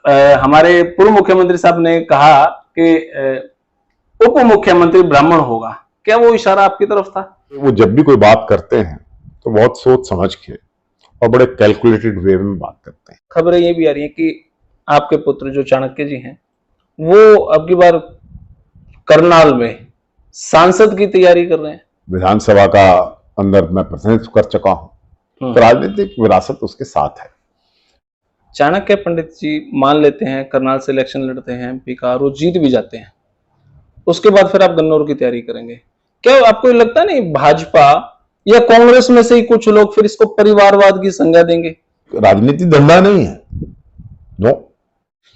हमारे पूर्व मुख्यमंत्री साहब ने कहा कि उप मुख्यमंत्री ब्राह्मण होगा, क्या वो इशारा आपकी तरफ था? वो जब भी कोई बात करते हैं तो बहुत सोच समझ के और बड़े कैलकुलेटेड वे में बात करते हैं। खबरें ये भी आ रही है कि आपके पुत्र जो चाणक्य जी हैं वो अब की बार करनाल में सांसद की तैयारी कर रहे हैं। विधानसभा का अंदर मैं प्रतिनिधित्व कर चुका हूं, तो राजनीतिक विरासत उसके साथ है। चाणक्य पंडित जी मान लेते हैं करनाल से इलेक्शन लड़ते हैं एमपी का और वो जीत भी जाते हैं, उसके बाद फिर आप गन्नौर की तैयारी करेंगे। क्या आपको लगता नहीं भाजपा या कांग्रेस में से ही कुछ लोग फिर इसको परिवारवाद की संज्ञा देंगे? राजनीति धंधा नहीं है, नो।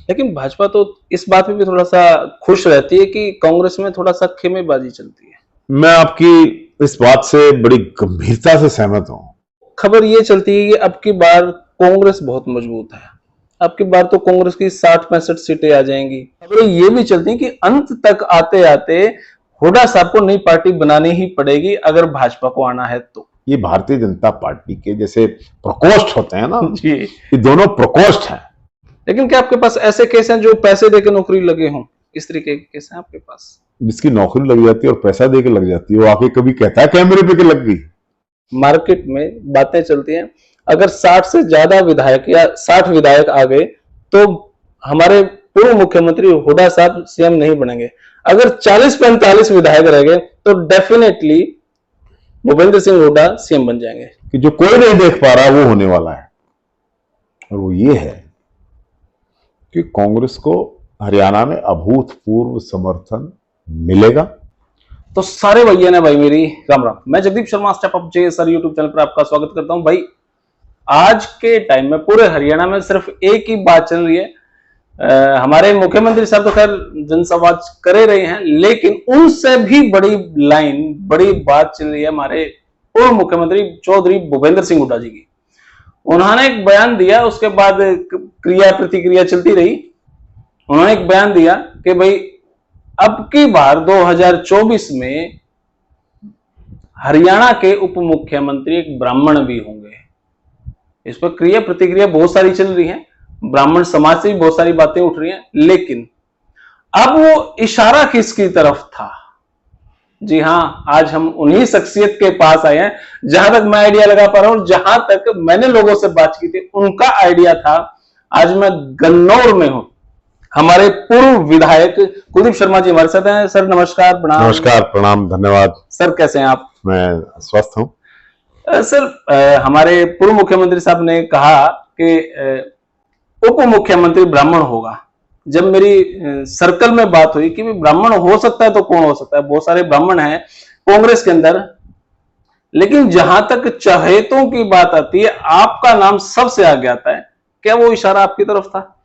लेकिन भाजपा तो इस बात में भी थोड़ा सा खुश रहती है कि कांग्रेस में थोड़ा सा खेमेबाजी चलती है। मैं आपकी इस बात से बड़ी गंभीरता से सहमत हूं। खबर ये चलती है कि अब की बार कांग्रेस बहुत मजबूत है, अब की बार तो कांग्रेस की 60-65 सीटें आ जाएंगी। खबरें ये भी चलती है कि अंत तक आते आते हुड्डा साहब को नई पार्टी बनानी ही पड़ेगी अगर भाजपा को आना है तो। ये भारतीय जनता पार्टी के जैसे प्रकोष्ठ होते हैं ना जी, ये दोनों प्रकोष्ठ हैं। लेकिन क्या आपके पास ऐसे केस हैं जो पैसे देकर नौकरी लगे हों? इस तरीके के केस हैं आपके पास? जिसकी नौकरी लग जाती है और पैसा दे के लग जाती है वो आके कभी कहता है कैमरे पे के लग गई। मार्केट में बातें चलती हैं अगर 60 से ज्यादा विधायक या 60 विधायक आ गए तो हमारे पूर्व मुख्यमंत्री हुड्डा साहब सीएम नहीं बनेंगे। अगर 40-45 विधायक रह गए तो डेफिनेटली भूपेंद्र सिंह हुड्डा सीएम बन जाएंगे। कि जो कोई नहीं देख पा रहा वो होने वाला है, और वो ये है कि कांग्रेस को हरियाणा में अभूतपूर्व समर्थन मिलेगा। तो सारे भैया ने भाई मेरी राम राम, मैं जगदीप शर्मा स्टेप अप जे सर यूट्यूब चैनल पर आपका स्वागत करता हूं। भाई आज के टाइम में पूरे हरियाणा में सिर्फ एक ही बात चल रही है। हमारे मुख्यमंत्री साहब तो खैर जनसंवाद करे रहे हैं, लेकिन उनसे भी बड़ी लाइन बड़ी बात चल रही है हमारे पूर्व मुख्यमंत्री चौधरी भूपेंद्र सिंह हुड्डा जी की। उन्होंने एक बयान दिया, उसके बाद क्रिया प्रतिक्रिया चलती रही। उन्होंने एक बयान दिया कि भाई अब की बार 2024 में हरियाणा के उप मुख्यमंत्री एक ब्राह्मण भी होंगे। इस पर क्रिया प्रतिक्रिया बहुत सारी चल रही है, ब्राह्मण समाज से भी बहुत सारी बातें उठ रही हैं, लेकिन अब वो इशारा किसकी तरफ था? जी हां, आज हम उन्हीं शख्सियत के पास आए हैं जहां तक मैं आइडिया लगा पा रहा हूं, जहां तक मैंने लोगों से बात की थी उनका आइडिया था। आज मैं गन्नौर में हूं, हमारे पूर्व विधायक कुलदीप शर्मा जी हमारे साथ हैं। सर नमस्कार, प्रणाम। नमस्कार, प्रणाम, धन्यवाद। सर कैसे हैं आप? मैं स्वस्थ हूं। सर हमारे पूर्व मुख्यमंत्री साहब ने कहा कि उप मुख्यमंत्री ब्राह्मण होगा। जब मेरी सर्कल में बात हुई कि ब्राह्मण हो सकता है तो कौन हो सकता है, बहुत सारे ब्राह्मण हैं कांग्रेस के अंदर, लेकिन जहां तक चहेतों की बात आती है आपका नाम सबसे आगे आता है। क्या वो इशारा आपकी तरफ था?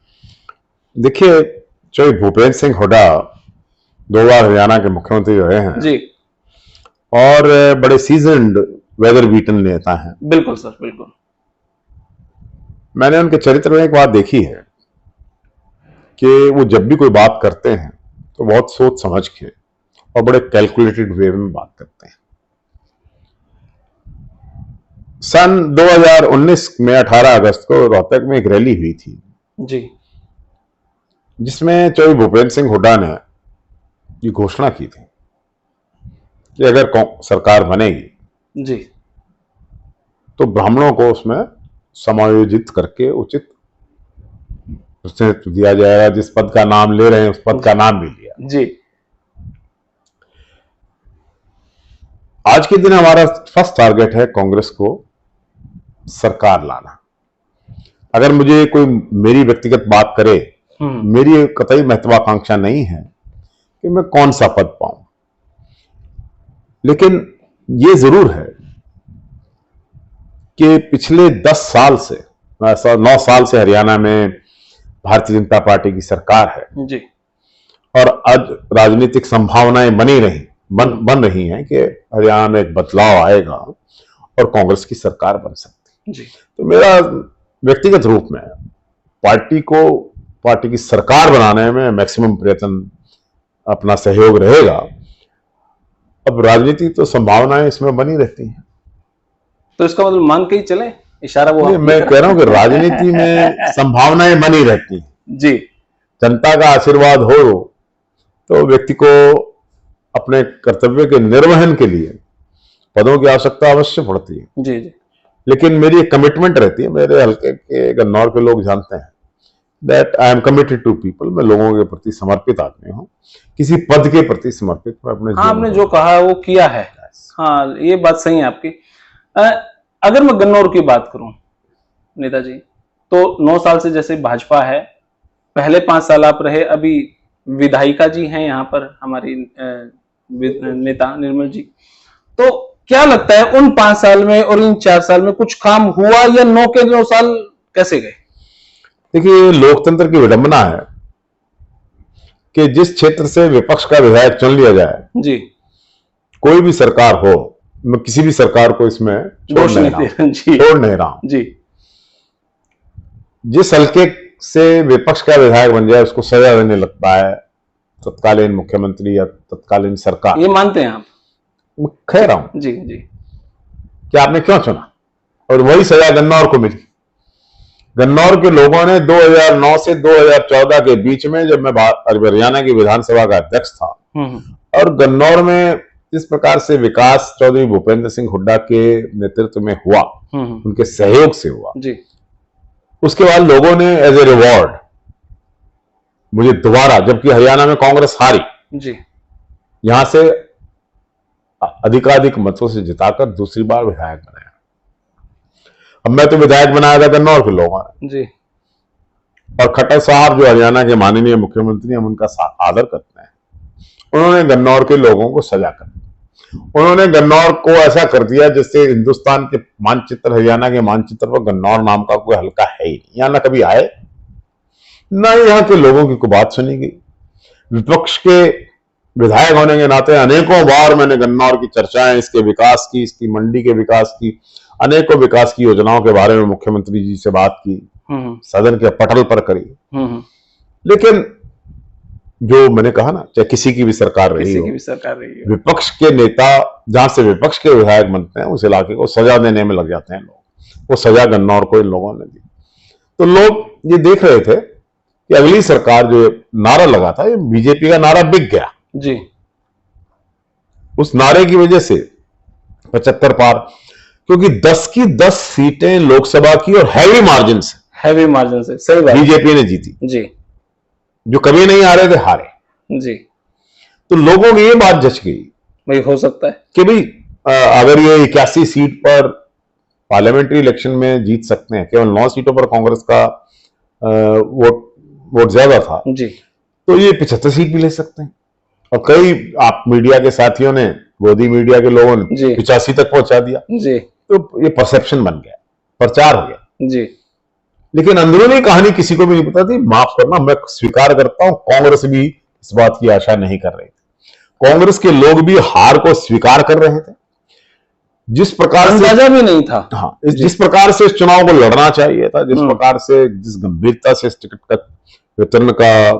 देखिए, जो भूपेंद्र सिंह हुड्डा 2 बार हरियाणा के मुख्यमंत्री रहे हैं जी, और बड़े सीजन्ड वेदर बीटन नेता हैं। बिल्कुल सर, बिल्कुल। मैंने उनके चरित्र में एक बात देखी है कि वो जब भी कोई बात करते हैं तो बहुत सोच समझ के और बड़े कैलकुलेटेड वे में बात करते हैं। सन 2019 में 18 अगस्त को रोहतक में एक रैली हुई थी जी, जिसमें चौधरी भूपेंद्र सिंह हुड्डा ने ये घोषणा की थी कि अगर सरकार बनेगी जी, तो ब्राह्मणों को उसमें समायोजित करके उचित प्रतिनिधित्व दिया जाएगा। जिस पद का नाम ले रहे हैं उस पद का नाम भी लिया जी। आज के दिन हमारा फर्स्ट टारगेट है कांग्रेस को सरकार लाना। अगर मुझे कोई मेरी व्यक्तिगत बात करे, मेरी कतई महत्वाकांक्षा नहीं है कि मैं कौन सा पद पाऊं, लेकिन यह जरूर है कि पिछले 10 साल से 9 साल से हरियाणा में भारतीय जनता पार्टी की सरकार है जी, और आज राजनीतिक संभावनाएं बन रही हैं कि हरियाणा में एक बदलाव आएगा और कांग्रेस की सरकार बन सकती है। जी। तो मेरा व्यक्तिगत रूप में पार्टी की सरकार बनाने में मैक्सिमम प्रयत्न, अपना सहयोग रहेगा। अब राजनीति तो संभावनाएं इसमें बनी रहती हैं। तो इसका मतलब मान के ही चले, इशारा वो मैं कह रहा हूं कि राजनीति में संभावनाएं बनी रहती हैं। जी। जनता का आशीर्वाद हो तो व्यक्ति को अपने कर्तव्य के निर्वहन के लिए पदों की आवश्यकता अवश्य पड़ती है। जी जी। लेकिन मेरी एक कमिटमेंट रहती है, मेरे हल्के के गन्नौर के लोग जानते हैं that I am committed to people. मैं लोगों के प्रति समर्पित आदमी हूँ, किसी पद के प्रति समर्पित मैं अपने हाँ, आपने जो कहा वो किया है। हाँ, ये बात सही है आपकी। अगर मैं गन्नौर की बात करूं नेताजी, तो 9 साल से जैसे भाजपा है, पहले 5 साल आप रहे, अभी विधायिका जी हैं यहाँ पर हमारी नेता निर्मल जी। तो क्या लगता है उन 5 साल में और इन 4 साल में कुछ काम हुआ या 9 के 9 साल कैसे गए? देखिए, लोकतंत्र की विडंबना है कि जिस क्षेत्र से विपक्ष का विधायक चुन लिया जाए जी, कोई भी सरकार हो, मैं किसी भी सरकार को इसमें छोड़ नहीं रहा हूं। जी, जिस हल्के से विपक्ष का विधायक बन जाए उसको सजा देने लगता है तत्कालीन मुख्यमंत्री या तत्कालीन सरकार। ये मानते हैं आप? मैं कह रहा हूं जी जी, कि आपने क्यों चुना, और वही सजा गन्नौर को मिली। गन्नौर के लोगों ने 2009 से 2014 के बीच में, जब मैं हरियाणा की विधानसभा का अध्यक्ष था और गन्नौर में जिस प्रकार से विकास चौधरी भूपेंद्र सिंह हुड्डा के नेतृत्व में हुआ, उनके सहयोग से हुआ जी, उसके बाद लोगों ने एज ए रिवॉर्ड मुझे दोबारा, जबकि हरियाणा में कांग्रेस हारी, जी, यहां से अधिकाधिक मतों से जिताकर दूसरी बार विधायक बनाया। अब मैं तो विधायक बनाया था गन्नौर के लोगों ने जी, और खट्टर साहब जो हरियाणा के माननीय मुख्यमंत्री, हम उनका आदर करते हैं, उन्होंने गन्नौर के लोगों को सजा कर दी। उन्होंने गन्नौर को ऐसा कर दिया जिससे हिंदुस्तान के मानचित्र, हरियाणा के मानचित्र पर गन्नौर नाम का कोई हल्का है ही नहीं। यहां ना कभी आए, ना यहाँ के लोगों की कोई बात सुनी गई। विपक्ष के विधायक होने के नाते अनेकों बार मैंने गन्नौर की चर्चाएं, इसके विकास की, इसकी मंडी के विकास की, अनेकों विकास की योजनाओं के बारे में मुख्यमंत्री जी से बात की, सदन के पटल पर करी। लेकिन जो मैंने कहा ना, चाहे किसी की भी सरकार रही हो, विपक्ष के नेता जहां से विपक्ष के विधायक बनते हैं उस इलाके को सजा देने में लग जाते हैं लोग। वो सजा गन्नौर को इन लोगों ने दी। तो लोग ये देख रहे थे कि अगली सरकार जो नारा लगा था, ये बीजेपी का नारा बिक गया जी। उस नारे की वजह से 75 पार, क्योंकि 10 की 10 सीटें लोकसभा की और हैवी मार्जिन से सही बात, बीजेपी ने जीती जी। जो कभी नहीं आ रहे थे, हारे जी। तो लोगों की ये बात जच गई भाई हो सकता है कि भाई अगर ये 81 सीट पर पार्लियामेंट्री इलेक्शन में जीत सकते हैं, केवल 9 सीटों पर कांग्रेस का वोट ज्यादा था जी, तो ये 75 सीट भी ले सकते हैं। और कई आप मीडिया के साथियों ने, गोदी मीडिया के लोगों ने 85 तक पहुंचा दिया जी। तो ये परसेप्शन बन गया, प्रचार हो गया जी। लेकिन अंदरूनी कहानी किसी को भी नहीं पता थी। माफ करना, मैं स्वीकार करता हूं कांग्रेस भी इस बात की आशा नहीं कर रही थी। कांग्रेस के लोग भी हार को स्वीकार कर रहे थे। जिस प्रकार से अंदाजा भी नहीं था, हाँ, जिस प्रकार से इस चुनाव को लड़ना चाहिए था, जिस प्रकार से, जिस गंभीरता से इस टिकट का वितरण का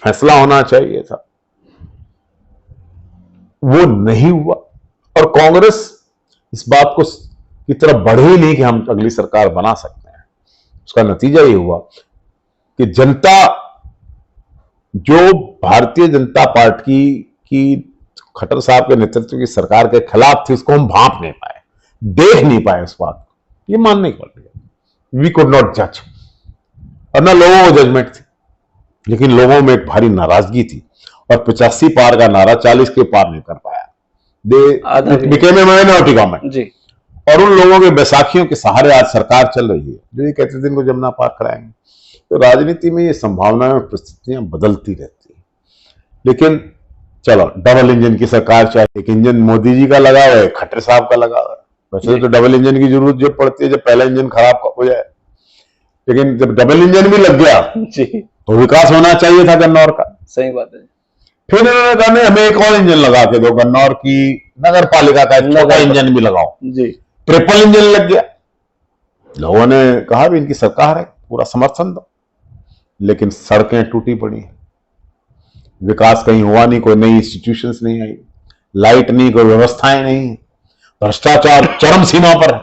फैसला होना चाहिए था, वो नहीं हुआ। और कांग्रेस इस बात को की तरफ बढ़ ही नहीं कि हम अगली सरकार बना सकते हैं। उसका नतीजा ये हुआ कि जनता जो भारतीय जनता पार्टी की खट्टर साहब के नेतृत्व की सरकार के खिलाफ थी, उसको हम भांप नहीं पाए, देख नहीं पाए उस बात को। ये मानने की बात है, वी कुड नॉट जज। और ना लोगों को जजमेंट थी, लेकिन लोगों में एक भारी नाराजगी थी और 85 पार का नारा 40 के पार नहीं कर पाया। They became a minority government जी। और उन लोगों के बैसाखियों के सहारे आज सरकार चल रही है जो ये कहते थे इनको जमुना पार कराएंगे। तो राजनीति में ये संभावनाएं और परिस्थितियां बदलती रहती है। लेकिन चलो, डबल इंजन की सरकार, चाहे एक इंजन मोदी जी का लगा हुआ है, खट्टर साहब का लगा हुआ है। वैसे तो डबल इंजन की जरूरत जब पड़ती है जब पहला इंजन खराब हो जाए, लेकिन जब डबल इंजन भी लग गया जी तो विकास होना चाहिए था गन्नौर का। सही बात है। फिर उन्होंने कहा हमें एक और इंजन लगा के दो, गन्नौर की नगर पालिका का छोटा इंजन भी लगाओ जी। ट्रिपल इंजन लग गया। लोगों ने कहा भी इनकी सरकार है, पूरा समर्थन दो। लेकिन सड़कें टूटी पड़ी हैं, विकास कहीं हुआ नहीं, कोई नई इंस्टीट्यूशंस नहीं आई, लाइट नहीं, कोई व्यवस्थाएं नहीं, भ्रष्टाचार चरम सीमा पर है।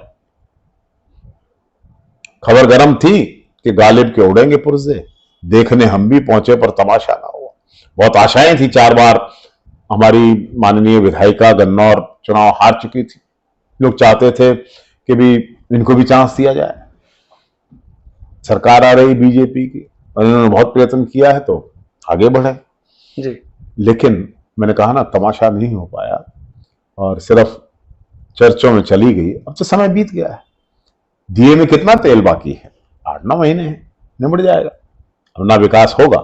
खबर गर्म थी कि गालिब के उड़ेंगे पुर्जे, देखने हम भी पहुंचे पर तमाशा ना हुआ। बहुत आशाएं थी, 4 बार हमारी माननीय विधायिका गन्नौर चुनाव हार चुकी थी। लोग चाहते थे कि भी इनको भी चांस दिया जाए। सरकार आ रही बीजेपी की, उन्होंने बहुत प्रयत्न किया है तो आगे बढ़े जी। लेकिन मैंने कहा ना, तमाशा नहीं हो पाया और सिर्फ चर्चों में चली गई। अब तो समय बीत गया है, दिए में कितना तेल बाकी है, 8-9 महीने हैं, निबट जाएगा, अब ना विकास होगा।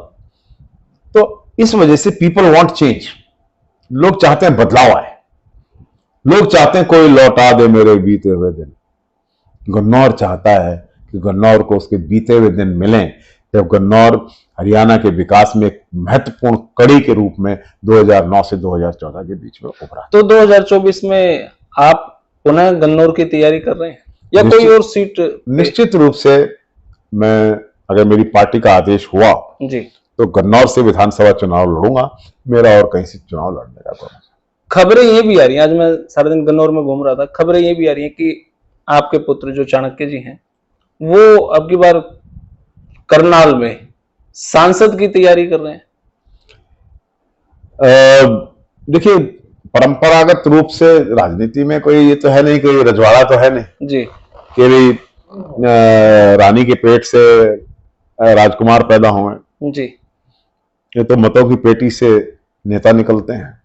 तो इस वजह से पीपल वांट चेंज, लोग चाहते हैं बदलाव आए, लोग चाहते हैं कोई लौटा दे मेरे बीते हुए दिन। गन्नौर चाहता है कि गन्नौर को उसके बीते हुए दिन मिलें जब गन्नौर हरियाणा के विकास में एक महत्वपूर्ण कड़ी के रूप में 2009 से 2014 के बीच में उभरा। तो 2024 में आप पुनः गन्नौर की तैयारी कर रहे हैं या कोई और सीट? निश्चित रूप से मैं, अगर मेरी पार्टी का आदेश हुआ जी, तो गन्नौर से विधानसभा चुनाव लड़ूंगा। मेरा और कहीं से चुनाव लड़ने का कोई। खबरें ये भी आ रही हैं, आज मैं सारा दिन गन्नौर में घूम रहा था, खबरें ये भी आ रही हैं कि आपके पुत्र जो चाणक्य जी हैं वो अब की बार करनाल में सांसद की तैयारी कर रहे हैं। देखिए, परंपरागत रूप से राजनीति में कोई ये तो है नहीं, कोई रजवाड़ा तो है नहीं जी कि भी रानी के पेट से राजकुमार पैदा हुए। जी। ये तो मतों की पेटी से नेता निकलते हैं।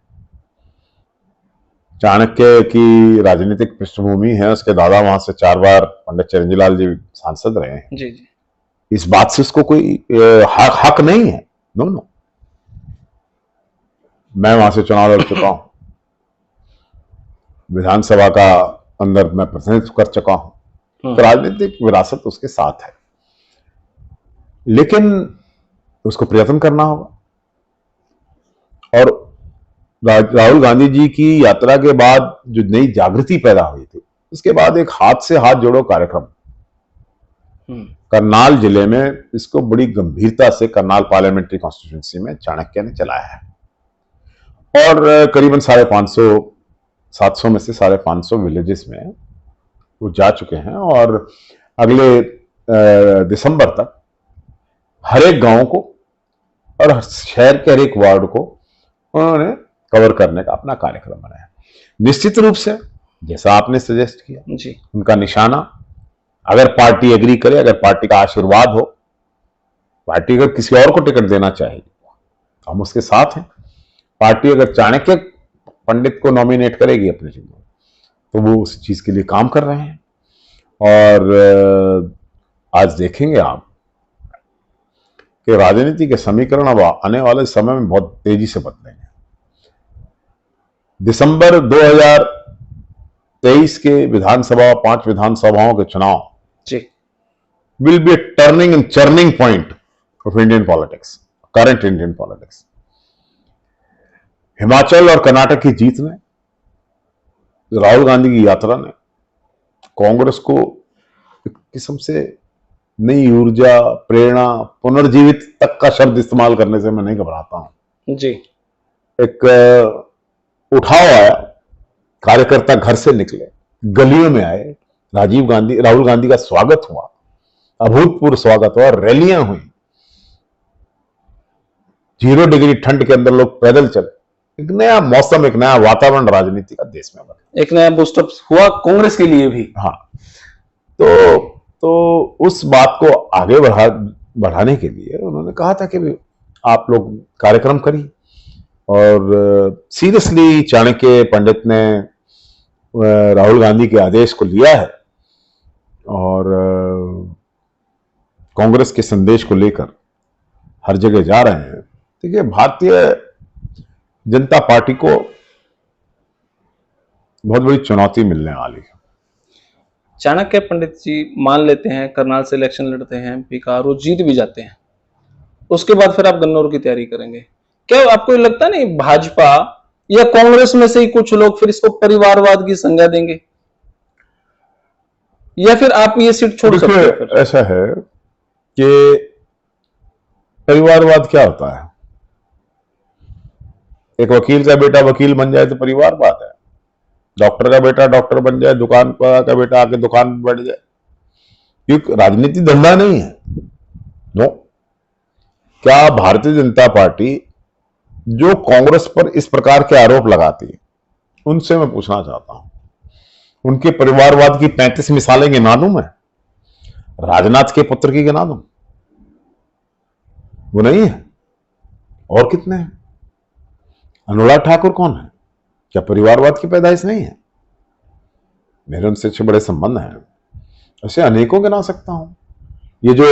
चाणक्य की राजनीतिक पृष्ठभूमि है, उसके दादा वहां से 4 बार पंडित चिरंजीलाल जी सांसद रहे हैं। जी जी। इस बात से उसको कोई हक नहीं है। नो नो, मैं वहां से चुनाव लड़ चुका हूं, विधानसभा का अंदर मैं प्रतिनिधित्व कर चुका हूं, तो राजनीतिक विरासत उसके साथ है, लेकिन उसको प्रयत्न करना होगा। और राहुल गांधी जी की यात्रा के बाद जो नई जागृति पैदा हुई थी, उसके बाद एक हाथ से हाथ जोड़ो कार्यक्रम करनाल जिले में, इसको बड़ी गंभीरता से करनाल पार्लियामेंट्री कॉन्स्टिट्यूंसी में चाणक्य ने चलाया है। और करीबन 550-700 में से 550 विलेजेस में वो जा चुके हैं और अगले दिसंबर तक हर एक गांव को और शहर के हर एक वार्ड को उन्होंने कवर करने का अपना कार्यक्रम बनाया। निश्चित रूप से जैसा आपने सजेस्ट किया जी, उनका निशाना, अगर पार्टी एग्री करे, अगर पार्टी का आशीर्वाद हो, पार्टी अगर किसी और को टिकट देना चाहे हम उसके साथ हैं। पार्टी अगर चाणक्य पंडित को नॉमिनेट करेगी अपने जगह, तो वो उस चीज के लिए काम कर रहे हैं। और आज देखेंगे आप कि राजनीति के समीकरण अब आने वाले समय में बहुत तेजी से बदलेंगे। दिसंबर 2023 के विधानसभा 5 विधानसभाओं के चुनाव will be A turning and churning point of Indian politics, current Indian politics. Himachal और कर्नाटक की जीत ने, राहुल गांधी की यात्रा ने कांग्रेस को एक किस्म से नई ऊर्जा, प्रेरणा, पुनर्जीवित तक का शब्द इस्तेमाल करने से मैं नहीं घबराता हूं जी। एक उठाव आया, कार्यकर्ता घर से निकले, गलियों में आए, राहुल गांधी का स्वागत हुआ, अभूतपूर्व स्वागत हुआ, रैलियां हुई, 0 डिग्री ठंड के अंदर लोग पैदल चले। एक नया मौसम, एक नया वातावरण राजनीति का देश में बना, एक नया बूस्टअप हुआ कांग्रेस के लिए भी। हाँ, तो उस बात को आगे बढ़ाने के लिए उन्होंने कहा था कि आप लोग कार्यक्रम करिए। और सीरियसली चाणक्य पंडित ने राहुल गांधी के आदेश को लिया है और कांग्रेस के संदेश को लेकर हर जगह जा रहे हैं। देखिए, भारतीय जनता पार्टी को बहुत बड़ी चुनौती मिलने वाली है। चाणक्य पंडित जी मान लेते हैं करनाल से इलेक्शन लड़ते हैं, बिकार वो जीत भी जाते हैं, उसके बाद फिर आप गन्नौर की तैयारी करेंगे। क्या आपको लगता नहीं भाजपा या कांग्रेस में से ही कुछ लोग फिर इसको परिवारवाद की संज्ञा देंगे, या फिर आप ये सीट छोड़ सकते हैं? फिर ऐसा है कि परिवारवाद क्या होता है? एक वकील का बेटा वकील बन जाए तो परिवारवाद है, डॉक्टर का बेटा डॉक्टर बन जाए, दुकान का बेटा आके दुकान में बैठ जाए, क्योंकि राजनीति धंधा नहीं है। नो, क्या भारतीय जनता पार्टी जो कांग्रेस पर इस प्रकार के आरोप लगाती है, उनसे मैं पूछना चाहता हूं, उनके परिवारवाद की 35 मिसालें गिना दूं मैं? राजनाथ के पुत्र की गिना दूं? वो नहीं है। और कितने हैं? अनुराग ठाकुर कौन है? क्या परिवारवाद की पैदाइश नहीं है? मेरे उनसे अच्छे बड़े संबंध हैं, ऐसे अनेकों गिना सकता हूं। ये जो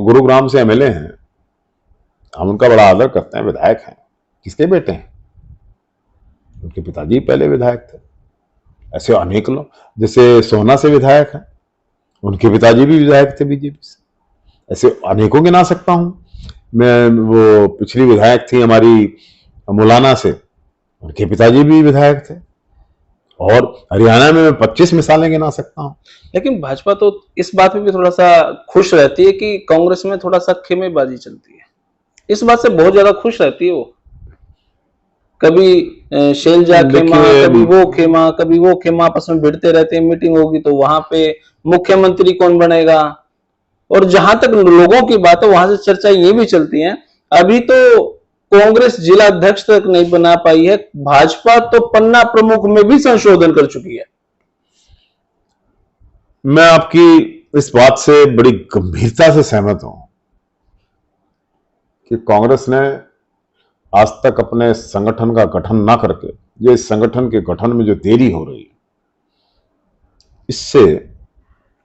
गुरुग्राम से एमएलए हैं, हम उनका बड़ा आदर करते हैं, विधायक हैं। किसके बेटे हैं? उनके पिताजी पहले विधायक थे। ऐसे अनेक लोग, जैसे सोहना से विधायक हैं, उनके पिताजी भी विधायक थे बीजेपी से। ऐसे अनेकों गिना सकता हूं मैं। वो पिछली विधायक थी हमारी मुलाना से, उनके पिताजी भी विधायक थे। और हरियाणा में मैं 25 मिसालें गिना सकता हूं। लेकिन भाजपा तो इस बात में भी थोड़ा सा खुश रहती है कि कांग्रेस में थोड़ा सा खेमेबाजी चलती है, इस बात से बहुत ज्यादा खुश रहती है वो। कभी शैलजा खेमा, कभी वो खेमा, कभी वो खेमा, आपस में भिड़ते रहते हैं। मीटिंग होगी तो वहां पे मुख्यमंत्री कौन बनेगा, और जहां तक लोगों की बात है वहां से चर्चा ये भी चलती है, अभी तो कांग्रेस जिला अध्यक्ष तक नहीं बना पाई है, भाजपा तो पन्ना प्रमुख में भी संशोधन कर चुकी है। मैं आपकी इस बात से बड़ी गंभीरता से सहमत हूं कि कांग्रेस ने आज तक अपने संगठन का गठन ना करके, ये इस संगठन के गठन में जो देरी हो रही है, इससे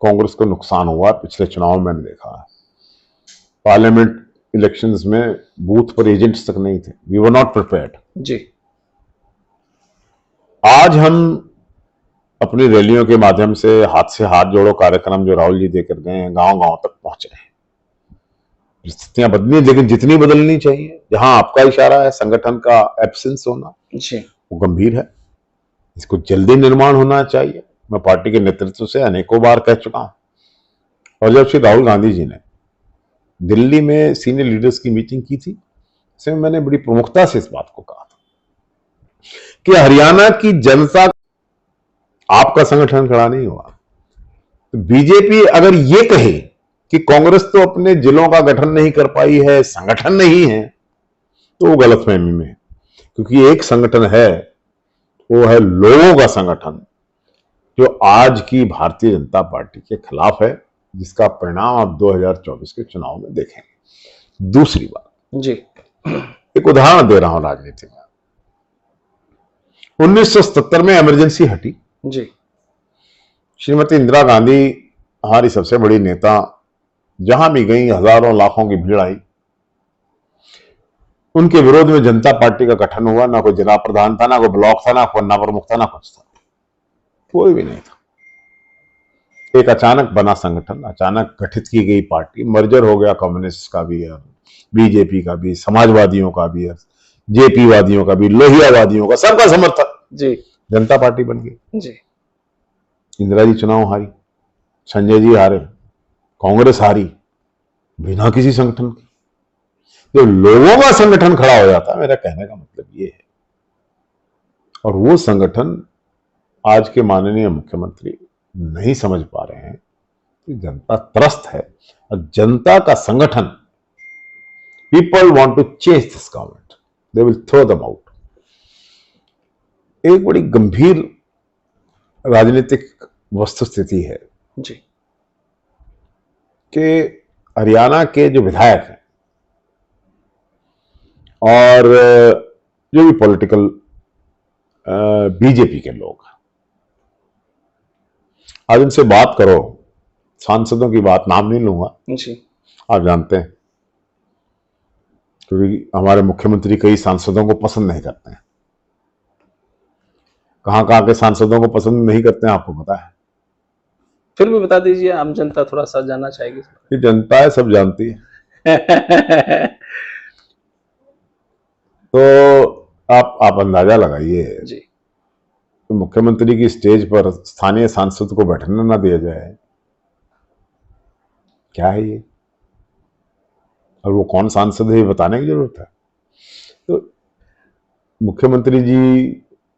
कांग्रेस को नुकसान हुआ। पिछले चुनाव में मैंने देखा है, पार्लियामेंट इलेक्शंस में बूथ पर एजेंट्स तक नहीं थे। वी वर नॉट प्रिपेयर्ड जी। आज हम अपनी रैलियों के माध्यम से हाथ जोड़ो कार्यक्रम जो राहुल जी देकर गए हैं, गांव गांव तक पहुंच रहे हैं। स्थितियां बदली, लेकिन जितनी बदलनी चाहिए, जहां आपका इशारा है संगठन का एब्सेंस होना जी, वो गंभीर है, इसको जल्दी निर्माण होना चाहिए। मैं पार्टी के नेतृत्व से अनेकों बार कह चुका हूं। और जब श्री राहुल गांधी जी ने दिल्ली में सीनियर लीडर्स की मीटिंग की थी, इसमें मैंने बड़ी प्रमुखता से इस बात को कहा था कि हरियाणा की जनता, आपका संगठन खड़ा नहीं हुआ। तो बीजेपी अगर ये कहे कि कांग्रेस तो अपने जिलों का गठन नहीं कर पाई है, संगठन नहीं है, तो वो गलतफहमी में है। क्योंकि एक संगठन है, वो है लोगों का संगठन, जो आज की भारतीय जनता पार्टी के खिलाफ है, जिसका परिणाम आप 2024 के चुनाव में देखेंगे। दूसरी बात जी, एक उदाहरण दे रहा हूं राजनीति में। 1977 में इमरजेंसी हटी जी, श्रीमती इंदिरा गांधी हमारी सबसे बड़ी नेता, जहां भी गई हजारों लाखों की भीड़ आई। उनके विरोध में जनता पार्टी का गठन हुआ। ना कोई जिला प्रधान था, ना कोई ब्लॉक था, ना कोई प्रमुख था, ना कुछ था, कोई भी नहीं था। एक अचानक बना संगठन, अचानक गठित की गई पार्टी, मर्जर हो गया कम्युनिस्ट का भी, बीजेपी का भी, समाजवादियों का भी, जेपी वादियों का भी, लोहियावादियों का, सबका समर्थन जी, जनता पार्टी बन गई। जी, इंदिरा जी चुनाव हारी, संजय जी हारे, कांग्रेस हारी, बिना किसी संगठन के। जो लोगों का संगठन खड़ा हो जाता, मेरा कहने का मतलब ये है। और वो संगठन आज के माननीय मुख्यमंत्री नहीं समझ पा रहे हैं कि जनता त्रस्त है, और जनता का संगठन, people want to change this government, they will throw them out. एक बड़ी गंभीर राजनीतिक वस्तुस्थिति है जी, कि हरियाणा के जो विधायक हैं और जो भी पॉलिटिकल बीजेपी के लोग, आज उनसे बात करो, सांसदों की बात नाम नहीं लूंगा, जी, आप जानते हैं, क्योंकि हमारे मुख्यमंत्री कई सांसदों को पसंद नहीं करते हैं। कहां कहां के सांसदों को पसंद नहीं करते हैं आपको पता है? फिर भी बता दीजिए, आम जनता थोड़ा सा जानना चाहेगी। ये जनता है, सब जानती है। तो आप अंदाजा लगाइए जी, कि मुख्यमंत्री की स्टेज पर स्थानीय सांसद को बैठने ना दिया जाए, क्या है ये? और वो कौन सांसद है ये बताने की जरूरत है? तो मुख्यमंत्री जी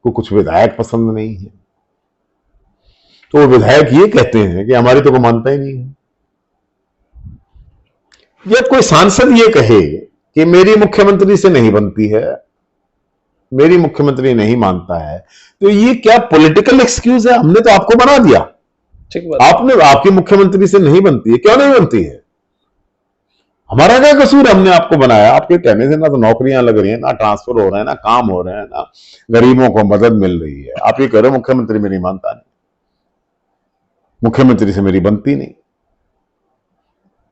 को कुछ विधायक पसंद नहीं है, तो वो विधायक ये कहते हैं कि हमारी तो कोई मानता ही नहीं है। या कोई सांसद ये कहे कि मेरी मुख्यमंत्री से नहीं बनती है, मेरी मुख्यमंत्री नहीं मानता है, तो ये क्या पॉलिटिकल एक्सक्यूज है? हमने तो आपको बना दिया, ठीक बात। आपने आपकी मुख्यमंत्री से नहीं बनती है, क्यों नहीं बनती है? हमारा क्या कसूर? हमने आपको बनाया, आपके कहने से ना तो नौकरियां लग रही हैं, ना ट्रांसफर हो रहे हैं, ना काम हो रहे हैं, ना गरीबों को मदद मिल रही है। आप ये कह रहे हो मुख्यमंत्री मेरी मानता नहीं, मुख्यमंत्री से मेरी बनती नहीं।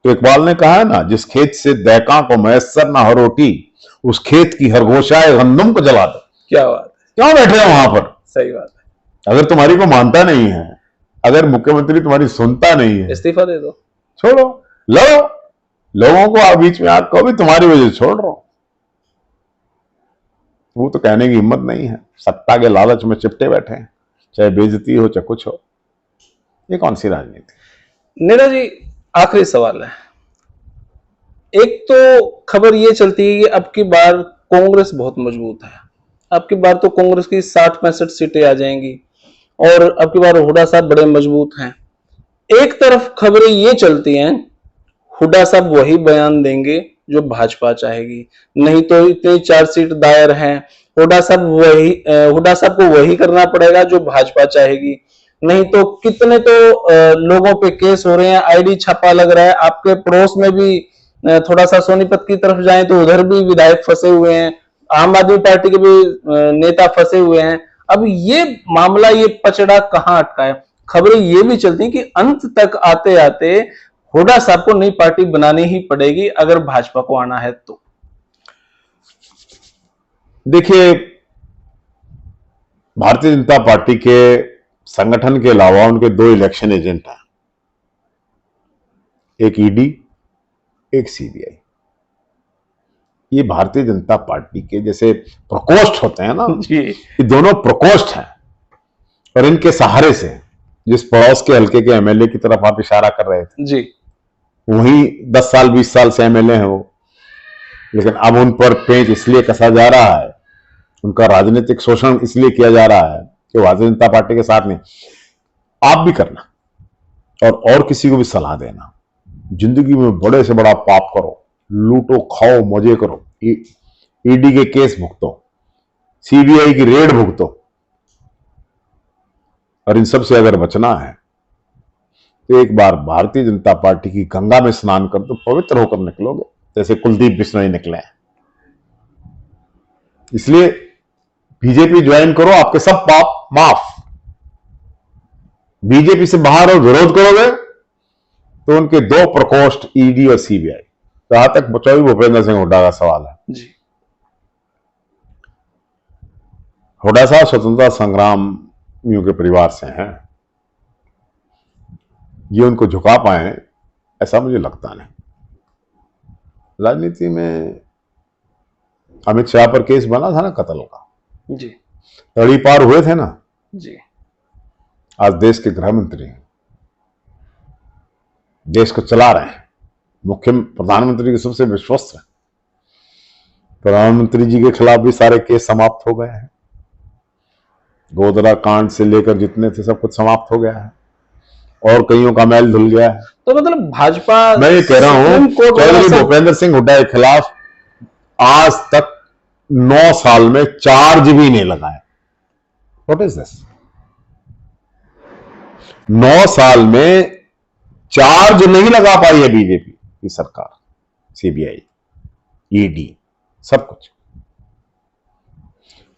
तो इकबाल ने कहा है ना, जिस खेत से दैका को मैसर ना हो रोटी, उस खेत की हरगोशाए गंदम को जला दो। क्या बात है, क्यों बैठे हो वहां पर? सही बात है। अगर तुम्हारी को मानता नहीं है, अगर मुख्यमंत्री तुम्हारी सुनता नहीं है, इस्तीफा दे दो, छोड़ो, लड़ो। लोगों को आप बीच में आग को भी तुम्हारी वजह से छोड़ रहा हूं, वो तो कहने की हिम्मत नहीं है, सत्ता के लालच में चिपटे बैठे हैं, चाहे बेइज्जती हो चाहे कुछ हो। ये कौन सी राजनीति? नीरज जी, आखिरी सवाल है। एक तो खबर ये चलती है कि अब की बार कांग्रेस बहुत मजबूत है, अब की बार तो कांग्रेस की 60-65 सीटें आ जाएंगी और अब की बार हुड्डा साहब बड़े मजबूत हैं। एक तरफ खबरें ये चलती हैं हुड्डा साहब वही बयान देंगे जो भाजपा चाहेगी, नहीं तो इतनी चार्जशीट दायर हैं, हुड्डा साहब को वही करना पड़ेगा जो भाजपा चाहेगी, नहीं तो कितने तो लोगों पे केस हो रहे हैं, आईडी छापा लग रहा है। आपके पड़ोस में भी थोड़ा सा सोनीपत की तरफ जाएं तो उधर भी विधायक फंसे हुए हैं, आम आदमी पार्टी के भी नेता फंसे हुए हैं। अब ये मामला, ये पचड़ा कहां अटका है? खबरें ये भी चलती हैं कि अंत तक आते आते हुड्डा साहब को नई पार्टी बनानी ही पड़ेगी अगर भाजपा को आना है तो। देखिए, भारतीय जनता पार्टी के संगठन के अलावा उनके 2 इलेक्शन एजेंट हैं, एक ईडी, एक सीबीआई। ये भारतीय जनता पार्टी के जैसे प्रकोष्ठ होते हैं ना, ये दोनों प्रकोष्ठ हैं, और इनके सहारे से जिस पड़ोस के हल्के के एमएलए की तरफ आप इशारा कर रहे थे जी, वही 10 साल 20 साल से एमएलए हैं वो, लेकिन अब उन पर पेंच इसलिए कसा जा रहा है, उनका राजनीतिक शोषण इसलिए किया जा रहा है कि भारतीय जनता पार्टी के साथ नहीं। आप भी करना और किसी को भी सलाह देना, जिंदगी में बड़े से बड़ा पाप करो, लूटो खाओ मजे करो, ईडी के केस भुगतो, सीबीआई की रेड भुगतो, और इन सब से अगर बचना है तो एक बार भारतीय जनता पार्टी की गंगा में स्नान कर दो, पवित्र होकर निकलोगे, जैसे कुलदीप बिश्नोई निकले हैं। इसलिए बीजेपी ज्वाइन करो, आपके सब पाप माफ। बीजेपी से बाहर और विरोध करोगे तो उनके 2 प्रकोष्ठ ईडी और सीबीआई। जहां तक बचाई भूपेंद्र सिंह हुड्डा का सवाल है जी, हुड्डा साहब स्वतंत्रता संग्रामियों के परिवार से हैं, ये उनको झुका पाए ऐसा मुझे लगता नहीं। राजनीति में अमित शाह पर केस बना था ना कत्ल का, जी, तड़ी पार हुए थे ना, जी, आज देश के गृह मंत्री हैं, देश को चला रहे हैं, मुख्य प्रधानमंत्री के सबसे विश्वस्त हैं, प्रधानमंत्री जी के खिलाफ भी सारे केस समाप्त हो गए हैं, गोधरा कांड से लेकर जितने थे सब कुछ समाप्त हो गया है, और कईयों का मैल धुल गया है। तो मतलब भाजपा, मैं ये कह रहा हूं, चौधरी भूपेंद्र सिंह हुड्डा के खिलाफ आज तक 9 साल में चार्ज भी नहीं लगाए। What is this? 9 साल में चार्ज नहीं लगा पाई है बीजेपी की सरकार, सीबीआई, ईडी, सब कुछ।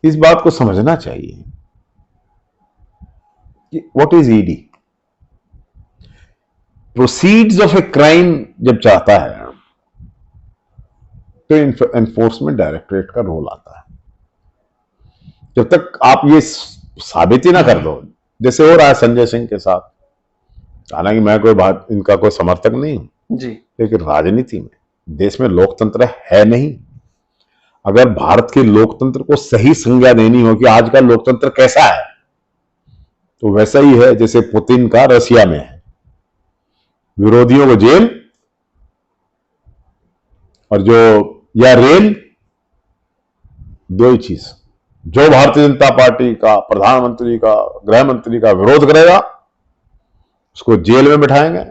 इस बात को समझना चाहिए कि what is ED? Proceeds of a crime जब चाहता है तो एनफोर्समेंट डायरेक्टरेट का रोल आता है। जब तक आप ये साबित ही ना कर दो, जैसे हो रहा है संजय सिंह के साथ, हालांकि मैं कोई बात इनका कोई समर्थक नहीं हूं जी, लेकिन राजनीति में, देश में लोकतंत्र है नहीं। अगर भारत के लोकतंत्र को सही संज्ञा देनी हो कि आज का लोकतंत्र कैसा है, तो वैसा ही है जैसे पुतिन का रसिया में है, विरोधियों को जेल और जो या रेल, 2 ही चीज। जो भारतीय जनता पार्टी का, प्रधानमंत्री का, गृह मंत्री का विरोध करेगा उसको जेल में बिठाएंगे,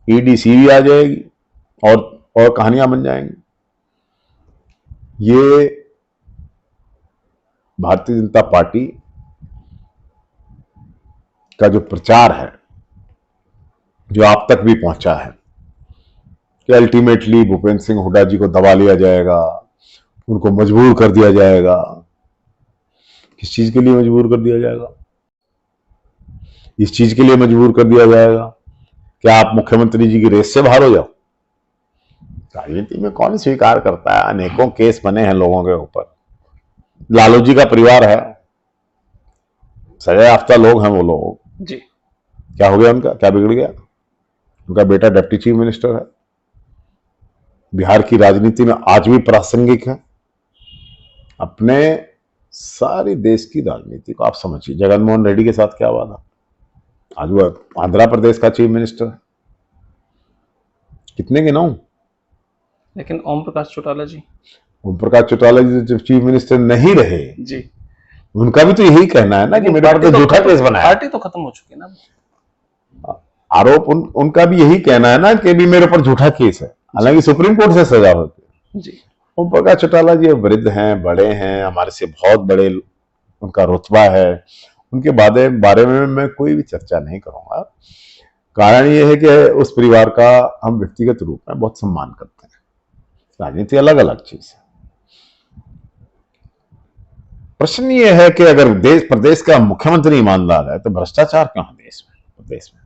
ईडी सीबीआई आ जाएगी और और कहानियां बन जाएंगी। ये भारतीय जनता पार्टी का जो प्रचार है, जो आप तक भी पहुंचा है कि अल्टीमेटली भूपेंद्र सिंह हुड्डा जी को दबा लिया जाएगा, उनको मजबूर कर दिया जाएगा। किस चीज के लिए मजबूर कर दिया जाएगा? इस चीज के लिए मजबूर कर दिया जाएगा कि आप मुख्यमंत्री जी की रेस से बाहर हो जाओ। राजनीति में कौन स्वीकार करता है? अनेकों केस बने हैं लोगों के ऊपर। लालू जी का परिवार है, सजा याफ्ता लोग हैं वो लोग जी। क्या हो गया उनका? क्या बिगड़ गया? उनका बेटा डिप्टी चीफ मिनिस्टर है, बिहार की राजनीति में आज भी प्रासंगिक है। अपने सारी देश की राजनीति को आप समझिए, जगनमोहन रेड्डी के साथ क्या हुआ था? आज वो आंध्र प्रदेश का चीफ मिनिस्टर है। कितने गिनाऊं? लेकिन ओम प्रकाश चौटाला जी, ओम प्रकाश चौटाला जी जब चीफ मिनिस्टर नहीं रहे जी, उनका भी तो यही कहना है ना कि मेरे पर तो झूठा केस बनाया। पार्टी तो खत्म हो चुकी है ना। आरोप उनका भी यही कहना है ना कि भी मेरे पर झूठा केस है, हालांकि सुप्रीम कोर्ट से सजा होती है। जी। ओम प्रकाश चौटाला जी वृद्ध हैं, बड़े हैं, हमारे से बहुत बड़े उनका रुतबा है। उनके बारे में मैं कोई भी चर्चा नहीं करूंगा। कारण यह है कि उस परिवार का हम व्यक्तिगत रूप में बहुत सम्मान करते हैं। राजनीति अलग अलग चीज है। प्रश्न ये है कि अगर देश प्रदेश का मुख्यमंत्री ईमानदार है तो भ्रष्टाचार क्यों है देश में? प्रदेश में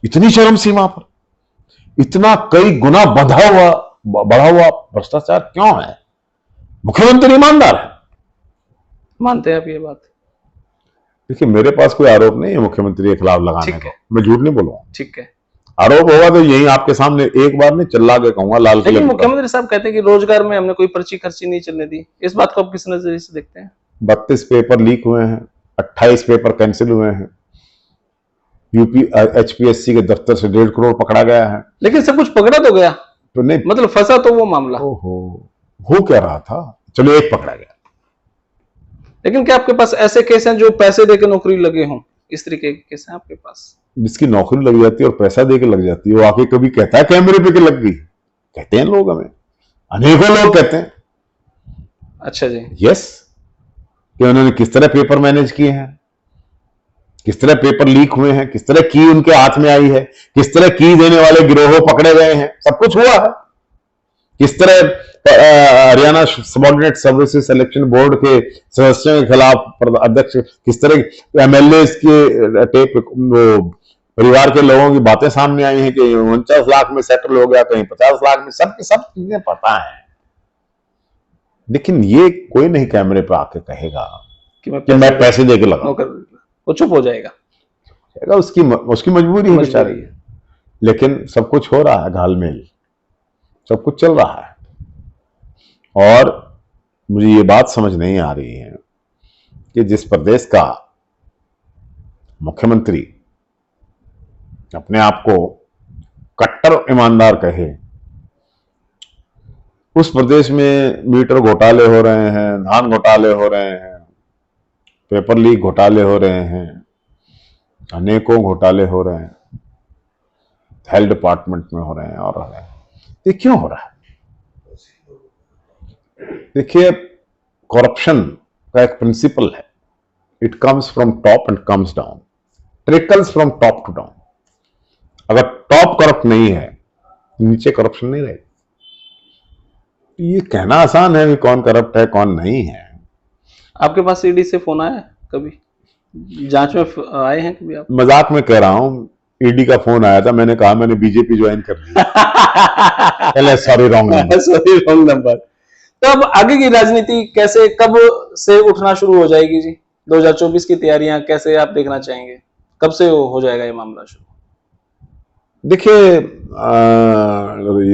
इतनी चरम सीमा पर, इतना कई गुना बढ़ा हुआ भ्रष्टाचार क्यों है? मुख्यमंत्री ईमानदार है, मानते हैं आप ये बात? देखिए, मेरे पास कोई आरोप नहीं है मुख्यमंत्री के खिलाफ लगाने का, मैं झूठ नहीं बोलूंगा। ठीक है। आरोप होगा तो यही आपके सामने एक बार नहीं चिल्ला के कहूंगा लाल किले। लेकिन मुख्यमंत्री साहब कहते हैं कि रोजगार में हमने कोई पर्ची खर्ची नहीं चलने दी। इस बात को आप किस नजरिए से देखते हैं? 32 पेपर लीक हुए हैं, 28 पेपर कैंसिल हुए हैं, यूपी HPSC के दफ्तर से 1.5 करोड़ पकड़ा गया है। लेकिन सब कुछ पकड़ा तो गया, तो नहीं, मतलब फंसा तो वो मामला। ओहो, हो क्या रहा था? चलो एक पकड़ा गया। लेकिन क्या आपके पास ऐसे केस हैं जो पैसे देकर नौकरी लगे हों? इस तरीके के केस हैं आपके पास? जिसकी नौकरी लग जाती है और पैसा दे के लग जाती है, वो आके कभी कहता है कैमरे पे के लग गई? कहते हैं लोग, हमें अनेकों लोग कहते हैं। अच्छा जी। यस, कि उन्होंने किस तरह पेपर मैनेज किए हैं, किस तरह पेपर लीक हुए हैं, किस तरह की उनके हाथ में आई है, किस तरह की देने वाले गिरोह पकड़े गए हैं, सब कुछ हुआ है। किस तरह Haryana subordinate services selection board के सदस्यों के खिलाफ अध्यक्ष, किस तरह MLA के टेप परिवार के लोगों की बातें सामने आई हैं कि 49 लाख में सेटल हो गया, कहीं 50 लाख में, सब चीजें पता है। लेकिन ये कोई नहीं कैमरे पे आके कहेगा कि मैं पैसे देके लगा, वो चुप हो जाएगा। उसकी मजबूरी है बेचारी। लेकिन सब कुछ हो रहा है, घालमेल सब कुछ चल रहा है। और मुझे ये बात समझ नहीं आ रही है कि जिस प्रदेश का मुख्यमंत्री अपने आप को कट्टर ईमानदार कहे, उस प्रदेश में मीटर घोटाले हो रहे हैं, धान घोटाले हो रहे हैं, पेपर लीक घोटाले हो रहे हैं, अनेकों घोटाले हो रहे हैं, हेल्थ डिपार्टमेंट में हो रहे हैं और हो रहे हैं। ये क्यों हो रहा है? देखिए, करप्शन का एक प्रिंसिपल है, it comes from top and comes down, trickles from top to down. अगर टॉप करप्ट नहीं है, नीचे करप्शन नहीं रहेगा। ये कहना आसान है कि कौन करप्ट है कौन नहीं है। आपके पास ईडी से फोन आया कभी? जांच में आए हैं कभी आप? मजाक में कह रहा हूं, ईडी का फोन आया था, मैंने कहा मैंने बीजेपी ज्वाइन कर ली। Sorry, wrong number. Sorry, wrong number. तो अब आगे की राजनीति कैसे, कब से उठना शुरू हो जाएगी जी? 2024 की तैयारियां कैसे आप देखना चाहेंगे? कब से हो जाएगा ये मामला शुरू? देखिए,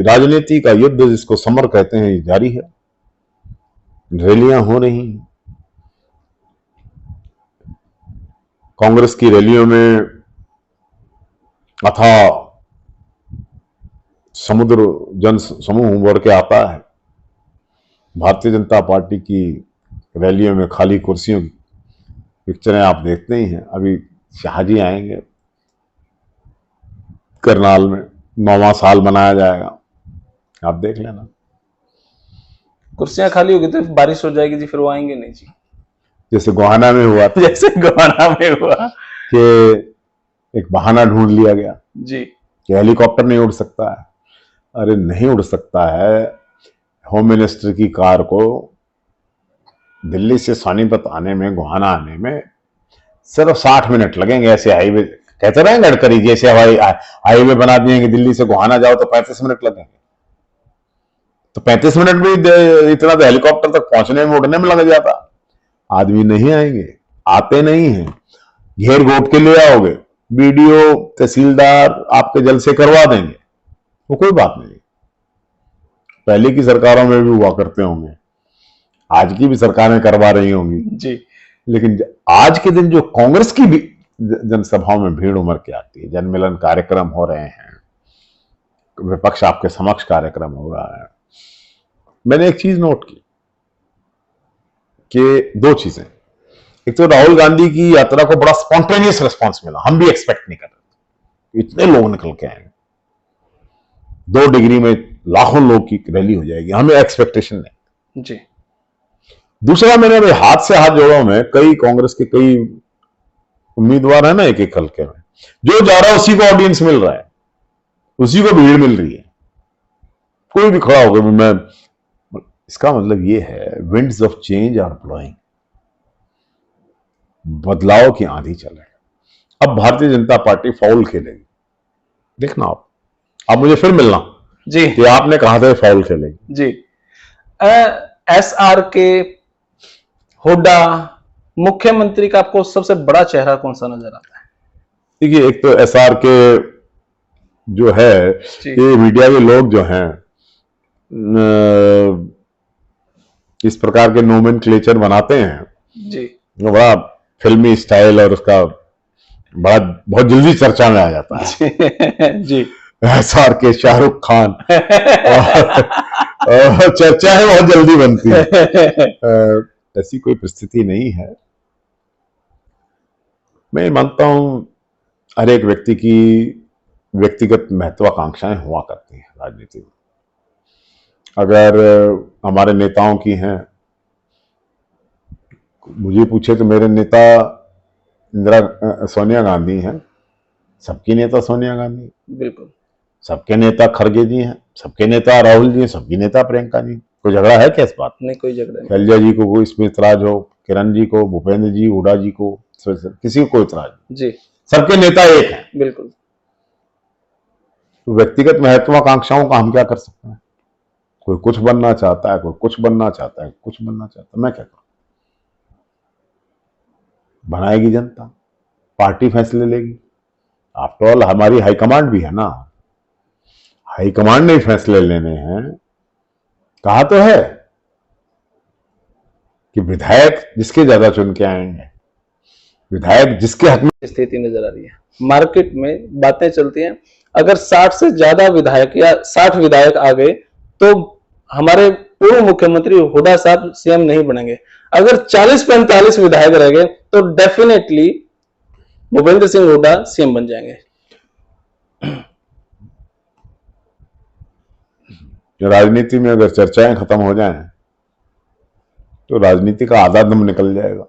राजनीति का युद्ध जिसको समर कहते हैं जारी है। रैलियां हो रही हैं, कांग्रेस की रैलियों में अथाह समुद्र जन समूह उभर के आता है। भारतीय जनता पार्टी की रैलियों में खाली कुर्सियों की पिक्चरें आप देखते ही हैं। अभी शाहजी आएंगे, करनाल में 9वां साल मनाया जाएगा। आप देख लेना। कुर्सियां खाली होगी तो बारिश हो जाएगी जी, फिर वो आएंगे नहीं जी। जैसे गोहाना में हुआ था, जैसे गोहाना में हुआ कि एक बहाना ढूंढ लिया गया जी। कि हेलीकॉप्टर नहीं उड़ सकता है। अरे नहीं उड़ सकता है। होम मिनिस्टर की कार को दिल्ली से सोनीपत आने में, गोहाना आने में सिर्फ 60 मिनट लगेंगे। ऐसे हाईवे, कहते रहे गडकरी, जैसे हवाई हाईवे बना दिए दिल्ली से गोहाना जाओ तो 35 मिनट लगेंगे। तो 35 मिनट भी इतना तो हेलीकॉप्टर तक पहुंचने में, उड़ने में लग जाता। आदमी नहीं आएंगे, आते नहीं हैं। घेर घोट के ले आओगे, बीडीओ तहसीलदार आपके जलसे करवा देंगे, वो कोई बात नहीं। पहले की सरकारों में भी हुआ करते होंगे, आज की भी सरकारें करवा रही होंगी जी। लेकिन आज के दिन जो कांग्रेस की भी जनसभाओं में भीड़ उमड़ के आती है, जनमिलन कार्यक्रम हो रहे हैं, विपक्ष आपके समक्ष कार्यक्रम हो रहा है, मैंने एक चीज नोट की कि दो चीजें। एक तो राहुल गांधी की यात्रा को बड़ा स्पॉन्टेनियस रिस्पॉन्स मिला, हम भी एक्सपेक्ट नहीं कर रहे थे इतने लोग निकल के आएंगे, 2 डिग्री में लाखों लोग की रैली हो जाएगी, हमें एक्सपेक्टेशन नहीं जी। दूसरा, मैंने भाई हाथ से हाथ जोड़ा में, कई कांग्रेस के कई उम्मीदवार है ना एक एक हल्के में, जो जा रहा है उसी को ऑडियंस मिल रहा है, उसी को भीड़ मिल रही है। कोई भी खड़ा होगा, मैं, इसका मतलब ये है winds of change are blowing, बदलाव की आंधी चल रही है। अब भारतीय जनता पार्टी फाउल खेलेगी, देखना आप मुझे फिर मिलना जी कि आपने कहा था फाउल खेलेगी जी। SRK, हुड्डा, मुख्यमंत्री का आपको सबसे बड़ा चेहरा कौन सा नजर आता है? देखिए, एक तो SRK जो है, ये मीडिया के लोग जो हैं इस प्रकार के नोमेनक्लेचर बनाते हैं जी, वो बड़ा फिल्मी स्टाइल और उसका बड़ा बहुत जल्दी चर्चा में आ जाता है जी। SRK, शाहरुख खान और चर्चाएं बहुत जल्दी बनती है। ऐसी कोई परिस्थिति नहीं है। मैं मानता हूं हर एक व्यक्ति की व्यक्तिगत महत्वाकांक्षाएं हुआ करती हैं राजनीति में। अगर हमारे नेताओं की हैं, मुझे पूछे तो मेरे नेता सोनिया गांधी हैं, सबकी नेता सोनिया गांधी, बिल्कुल। सबके नेता खड़गे जी हैं, सबके नेता राहुल जी हैं, सबकी नेता प्रियंका जी। कोई झगड़ा है क्या इस बात? नहीं, कोई झगड़ा नहीं। शैलजा जी को कोई इसमें इतराज हो, किरण जी को, भूपेंद्र जी, हुड्डा जी को, किसी को कोई इतराज जी, सबके नेता एक हैं। बिल्कुल। तो व्यक्तिगत महत्वाकांक्षाओं का हम क्या कर सकते हैं? कोई कुछ बनना चाहता है, कोई कुछ बनना चाहता है, कुछ बनना चाहता है, मैं क्या करूं? बनाएगी जनता, पार्टी फैसले लेगी। आफ्टर ऑल हमारी हाईकमांड भी है ना, हाईकमांड ने फैसले लेने हैं। कहा तो है कि विधायक जिसके ज्यादा चुन के आएंगे, विधायक जिसके हक में। स्थिति नजर आ रही है मार्केट में, बातें चलती हैं, अगर 60 से ज्यादा विधायक या 60 विधायक आ गए तो हमारे पूर्व मुख्यमंत्री हुड्डा साहब सीएम नहीं बनेंगे। अगर 40-45 विधायक रह गए तो डेफिनेटली भूपेंद्र सिंह हुड्डा सीएम बन जाएंगे। राजनीति में अगर चर्चाएं खत्म हो जाएं तो राजनीति का आधा दम निकल जाएगा।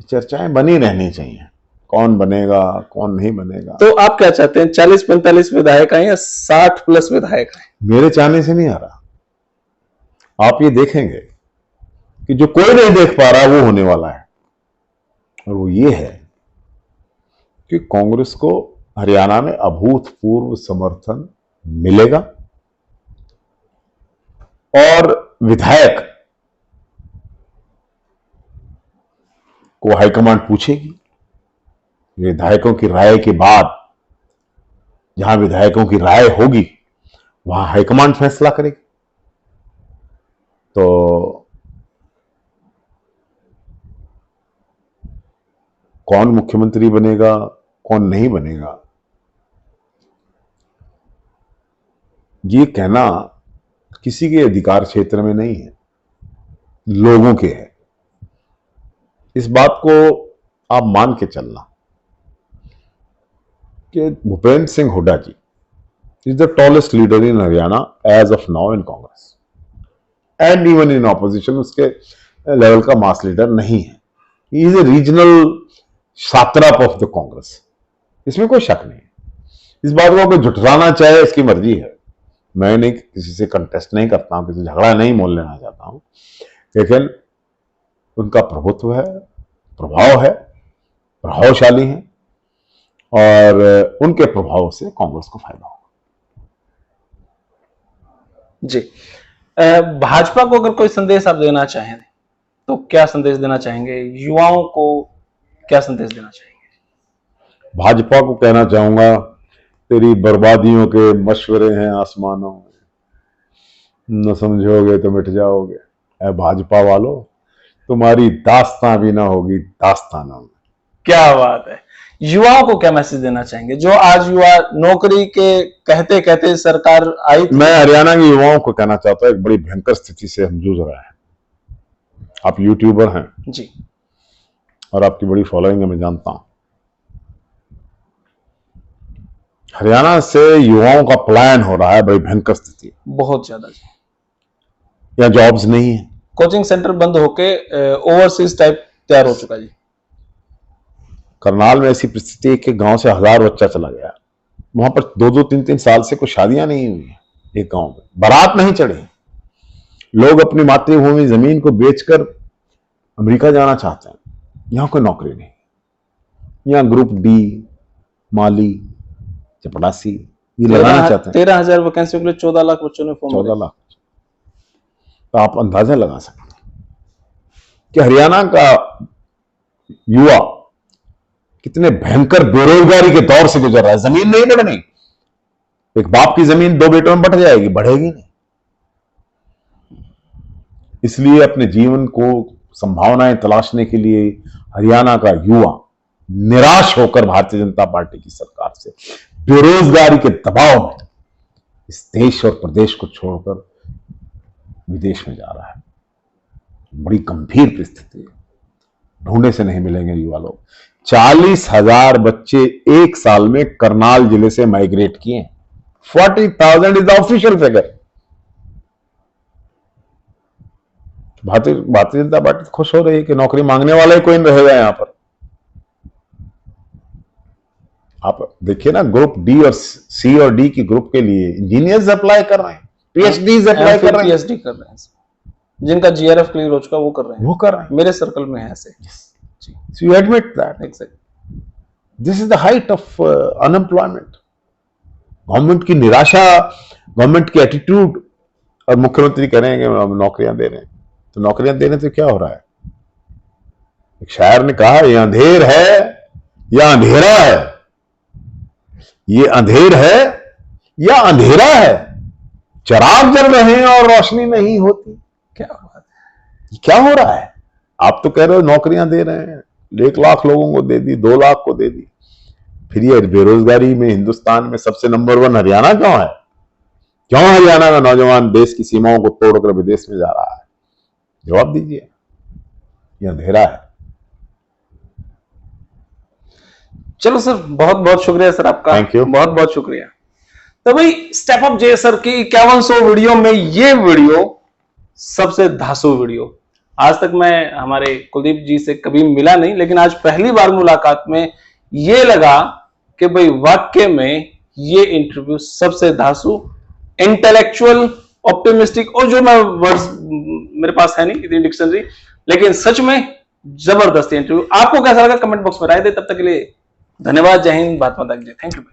चर्चाएं बनी रहनी चाहिए, कौन बनेगा कौन नहीं बनेगा। तो आप क्या चाहते हैं, 40-45 विधायक आए या 60+ विधायक आए? मेरे चाहने से नहीं आ रहा। आप ये देखेंगे कि जो कोई नहीं देख पा रहा वो होने वाला है, और वो ये है कि कांग्रेस को हरियाणा में अभूतपूर्व समर्थन मिलेगा और विधायक को हाईकमांड पूछेगी। विधायकों की राय के बाद जहां विधायकों की राय होगी वहां हाईकमांड फैसला करेगी। तो कौन मुख्यमंत्री बनेगा कौन नहीं बनेगा, ये कहना किसी के अधिकार क्षेत्र में नहीं है, लोगों के है। इस बात को आप मान के चलना कि Bhupendra Singh Hooda ji is the tallest leader in Haryana as of now in Congress and even in opposition. उसके लेवल का मास लीडर नहीं है। He is a regional satrap of the Congress, इसमें कोई शक नहीं है। इस बात को कोई झुठलाना चाहे इसकी मर्जी है। मैं नहीं किसी से कंटेस्ट नहीं करता हूं, किसी से झगड़ा नहीं मोल लेना चाहता हूं, लेकिन उनका प्रभुत्व है, प्रभाव है, प्रभावशाली है और उनके प्रभाव से कांग्रेस को फायदा होगा। जी, भाजपा को अगर कोई संदेश आप देना चाहें तो क्या संदेश देना चाहेंगे? युवाओं को क्या संदेश देना चाहेंगे? भाजपा को कहना चाहूंगा, तेरी बर्बादियों के मशवरे हैं आसमानों में, न समझोगे तो मिट जाओगे। ऐ भाजपा वालों, तुम्हारी दास्तां भी ना होगी दास्तानों में। क्या बात है। युवाओं को क्या मैसेज देना चाहेंगे जो आज युवा नौकरी के कहते कहते सरकार आई? मैं हरियाणा के युवाओं को कहना चाहता हूं, एक बड़ी भयंकर स्थिति से हम जूझ रहे हैं। आप यूट्यूबर हैं जी और आपकी बड़ी फॉलोइंग है, मैं जानता हूं। हरियाणा से युवाओं का पलायन हो रहा है, बड़ी भयंकर स्थिति, बहुत ज्यादा। यहाँ जॉब्स नहीं है, कोचिंग सेंटर बंद होके ओवरसीज टाइप तैयार हो चुका जी। करनाल में ऐसी परिस्थिति है कि गांव से 1000 बच्चा चला गया। वहां पर 2-2, 3-3 साल से कुछ शादियां नहीं हुई है। एक गांव में बारात नहीं चढ़ी। लोग अपनी मातृभूमि जमीन को बेचकर अमेरिका जाना चाहते हैं। यहां कोई नौकरी नहीं। यहाँ ग्रुप डी, माली, चपड़ासी ये लगाना चाहते हैं। 13,000 वैकेंसी के लिए 14 लाख बच्चों ने फॉर्म 14 लाख। तो आप अंदाजा लगा सकते हैं कि हरियाणा का युवा कितने भयंकर बेरोजगारी के दौर से गुजर रहा है। जमीन नहीं बढ़नी। एक बाप की जमीन 2 बेटों में बट जाएगी, बढ़ेगी नहीं। इसलिए अपने जीवन को संभावनाएं तलाशने के लिए हरियाणा का युवा निराश होकर भारतीय जनता पार्टी की सरकार से बेरोजगारी के दबाव में इस देश और प्रदेश को छोड़कर विदेश में जा रहा है। बड़ी गंभीर परिस्थिति है। ढूंढे से नहीं मिलेंगे युवा लोग। 40,000 बच्चे एक साल में करनाल जिले से माइग्रेट किए हैं। 40,000 is the official figure. Bharatiya Janata party खुश हो रही है कि नौकरी मांगने वाला ही कोई नहीं रहेगा यहां पर। आप देखिए ना, ग्रुप डी और सी और डी की ग्रुप के लिए इंजीनियर्स अप्लाई कर रहे हैं, पीएचडीज अप्लाई कर रहे हैं, पीएचडी कर रहे हैं। जिनका जीआरएफ क्लियर हो चुका वो कर रहे हैं। मेरे सर्कल में है ऐसे। So you admit that. Exactly. This is the height of unemployment. Government की निराशा, गवर्नमेंट की एटीट्यूड, और मुख्यमंत्री कह रहे हैं कि हम नौकरियां दे रहे हैं। तो नौकरियां देने से क्या हो रहा है? एक शायर ने कहा, ये अंधेर है या अंधेरा है, ये अंधेर है या अंधेरा है, चिराग जल रहे हैं और रोशनी नहीं होती। क्या बात है, क्या हो रहा है? आप तो कह रहे हो नौकरियां दे रहे हैं, 1 लाख लोगों को दे दी, 2 लाख को दे दी। फिर ये बेरोजगारी में हिंदुस्तान में सबसे नंबर 1 हरियाणा क्यों है? क्यों हरियाणा का नौजवान देश की सीमाओं को तोड़कर विदेश में जा रहा है? जवाब दीजिए। ये अंधेरा है। चलो सर, बहुत बहुत शुक्रिया सर आपका। Thank you. बहुत बहुत शुक्रिया। तो भाई, स्टेप अप जे सर की 5100 वीडियो में ये वीडियो सबसे धांसू वीडियो। आज तक मैं हमारे कुलदीप जी से कभी मिला नहीं, लेकिन आज पहली बार मुलाकात में ये लगा कि भाई वाकई में ये इंटरव्यू सबसे धांसू, इंटेलेक्चुअल, ऑप्टिमिस्टिक, और जो मैं वर्ड्स मेरे पास है नहीं इतनी डिक्शनरी, लेकिन सच में जबरदस्त इंटरव्यू। आपको कैसा लगा कमेंट बॉक्स में राय दे। तब तक के लिए धन्यवाद। जय हिंद, भारत माता की जय। Thank you.